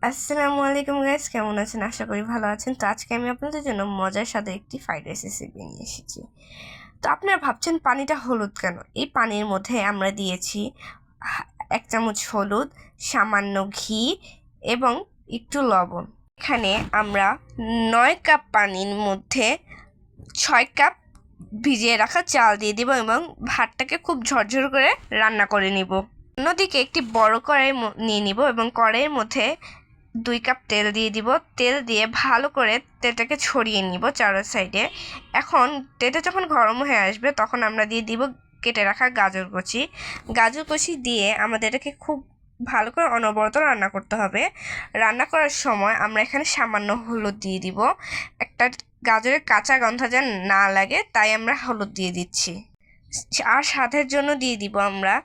আসসালামু আলাইকুম গাইস, কেমন আছেন? আশা করি ভালো আছেন। তো আজকে আমি আপনাদের জন্য মজার সাথে একটি ফ্রাইড রাইস রেসিপি নিয়ে এসেছি। তো আপনারা ভাবছেন পানিটা হলুদ কেন? এই পানির মধ্যে আমরা দিয়েছি 1 চামচ হলুদ, সামান্য ঘি এবং একটু লবণ। এখানে আমরা 9 কাপ পানির মধ্যে 6 কাপ ভিজিয়ে রাখা চাল দিয়ে দিব এবং ভাতটাকে খুব ঝরঝর করে রান্না করে নিব। অন্যদিকে একটি বড় কড়াই নিয়ে নিব এবং কড়াইয়ের মধ্যে 2 কাপ তেল দিয়ে দিব। তেল দিয়ে ভালো করে তেলটাকে ছড়িয়ে নিব চারো সাইডে। এখন তেলটা যখন গরম হয়ে আসবে তখন আমরা দিয়ে দিব কেটে রাখা গাজর কচি দিয়ে আমাদের এটাকে খুব ভালো করে অনবরত রান্না করতে হবে। রান্না করার সময় আমরা এখানে সামান্য হলুদ দিয়ে দিব। একটা গাজরের কাঁচা গন্ধ যেন না লাগে তাই আমরা হলুদ দিয়ে দিচ্ছি। আর স্বাদের জন্য দিয়ে দিব আমরা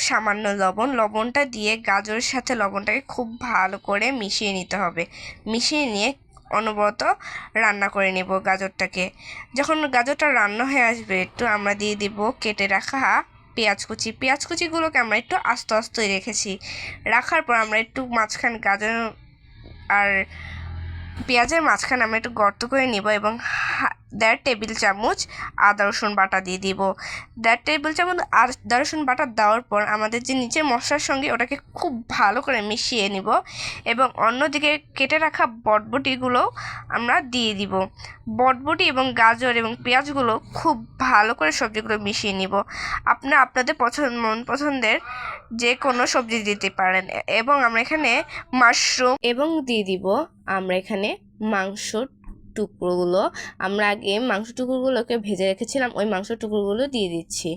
সামান্য লবণটা দিয়ে গাজরের সাথে লবণটাকে খুব ভালো করে মিশিয়ে নিতে হবে। মিশিয়ে নিয়ে অনবরত রান্না করে নেব গাজরটাকে। যখন গাজরটা রান্না হয়ে আসবে একটু আমরা দিয়ে দিব কেটে রাখা পেঁয়াজ কুচিগুলোকে আমরা একটু আস্তে আস্তে রেখেছি। রাখার পর আমরা একটু মাঝখানে গাজর আর পেঁয়াজের মাঝখানে আমরা একটু গর্ত করে নিব এবং 1.5 টেবিল চামচ আদা রসুন বাটা দিয়ে দিব। 1.5 টেবিল চামচ আদা রসুন বাটা দেওয়ার পর আমাদের যে নিচের মশলার সঙ্গে ওটাকে খুব ভালো করে মিশিয়ে নিব এবং অন্যদিকে কেটে রাখা বটবটিগুলো আমরা দিয়ে দিব। বটবটি এবং গাজর এবং পেঁয়াজগুলো খুব ভালো করে সবজিগুলো মিশিয়ে নিব। আপনারা আপনাদের মন পছন্দের যে কোনো সবজি দিতে পারেন এবং আমরা এখানে মাশরুম এবং দিয়ে দিব আমরা এখানে মাংসর টুকরোগুলো। আমরা আগে মাংস টুকরোগুলোকে ভেজে রেখেছিলাম, ওই মাংস টুকরোগুলো দিয়ে দিচ্ছি।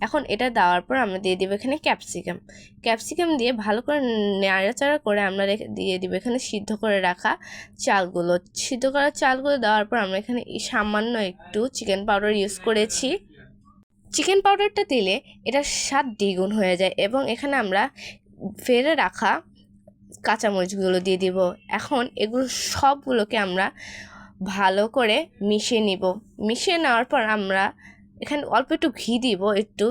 এখন এটা দেওয়ার পর আমরা দিয়ে দিব এখানে ক্যাপসিকাম দিয়ে ভালো করে নাড়াচাড়া করে আমরা দিয়ে দিব এখানে সিদ্ধ করে রাখা চালগুলো। সিদ্ধ করা চালগুলো দেওয়ার পর আমরা এখানে সামান্য একটু চিকেন পাউডার ইউজ করেছি। চিকেন পাউডারটা দিলে এটা স্বাদ দ্বিগুণ হয়ে যায় এবং এখানে আমরা ফেলে রাখা কাঁচামরিচগুলো দিয়ে দিব। এখন এগুলো সবগুলোকে আমরা ভালো করে মিশিয়ে নিব। মিশিয়ে নেওয়ার পর আমরা এখানে অল্প একটু ঘি দিব একটু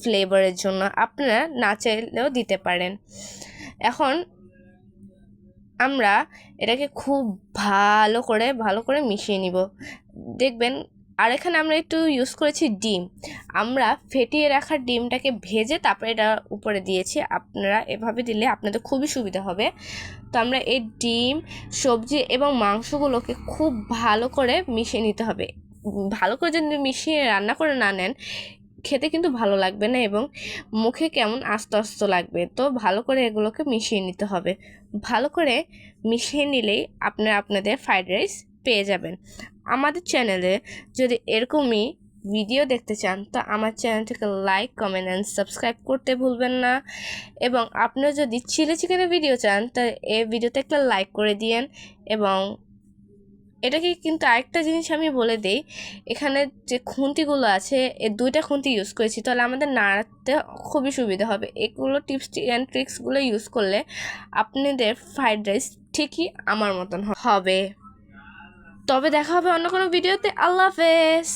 ফ্লেভারের জন্য, আপনারা না চাইলেও দিতে পারেন। এখন আমরা এটাকে খুব ভালো করে মিশিয়ে নিব। দেখবেন আর এখানে আমরা একটু ইউজ করেছি ডিম। আমরা ফেটিয়ে রাখা ডিমটাকে ভেজে তারপরে এটা উপরে দিয়েছি। আপনারা এভাবে দিলে আপনাদের খুবই সুবিধা হবে। তো আমরা এই ডিম, সবজি এবং মাংসগুলোকে খুব ভালো করে মিশিয়ে নিতে হবে। ভালো করে যদি মিশিয়ে রান্না করে না নেন খেতে কিন্তু ভালো লাগবে না এবং মুখে কেমন আস্ত লাগবে। তো ভালো করে এগুলোকে মিশিয়ে নিতে হবে। ভালো করে মিশিয়ে নিলেই আপনারা আপনাদের ফ্রাইড রাইস পেয়ে যাবেন। আমাদের চ্যানেলে যদি এরকমই ভিডিও দেখতে চান তো আমার চ্যানেলটিকে লাইক, কমেন্ট অ্যান্ড সাবস্ক্রাইব করতে ভুলবেন না। এবং আপনারা যদি চিলি চিকেনের ভিডিও চান তা এই ভিডিওতে একটা লাইক করে দিয়েন। এবং এটাকে কিন্তু আরেকটা জিনিস আমি বলে দিই, এখানে যে খুন্তিগুলো আছে এই 2টা খুন্তি ইউজ করেছি, তাহলে আমাদের নাড়াতে খুবই সুবিধা হবে। এগুলো টিপস অ্যান্ড ট্রিক্সগুলো ইউজ করলে আপনাদের ফ্রাইড রাইস ঠিকই আমার মতন হবে। তবে দেখা হবে অন্য কোনো ভিডিওতে। আল্লাহ হাফেজ।